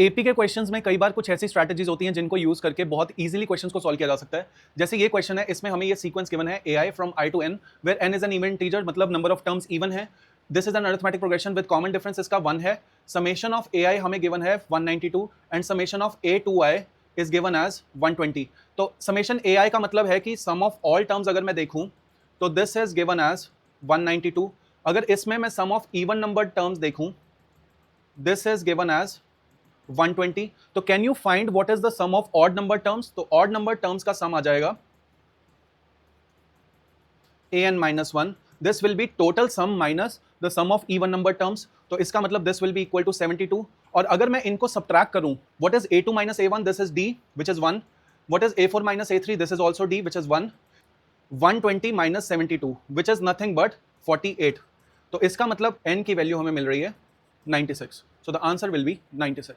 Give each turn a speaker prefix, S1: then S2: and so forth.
S1: AP के questions में कई बार कुछ ऐसी स्ट्रैटेजीज होती हैं जिनको यूज करके बहुत इजीली क्वेश्चंस को सॉल्व किया जा सकता है। जैसे ये क्वेश्चन है, इसमें हमें ये सीक्वेंस गिवन है ai from i to n where n is an even integer, मतलब नंबर ऑफ टर्म्स इवन है। This is an arithmetic progression with common difference इसका 1 है। समेशन ऑफ ai हमें गिवन है 192 and summation of a to i is given as 120। तो summation ai का मतलब है कि सम ऑफ ऑल टर्म्स अगर मैं देखूं तो दिस इज गिवन एज 192। अगर इसमें मैं sum of even number terms देखूं, दिस इज गिवन एज 120। तो can you find what is the sum of odd number terms? तो ऑड नंबर टर्म्स का सम आ जाएगा an minus 1. This will be total sum minus the sum of even number terms. तो इसका मतलब this will be equal to 72. और अगर मैं इनको subtract करूं, what is a2 minus a1? This is d, which is 1. What is a4 minus a3? This is also d, which is 1. 120 minus 72, which is nothing but 48. तो इसका मतलब n की value हमें मिल रही है 96. So the answer will be 96.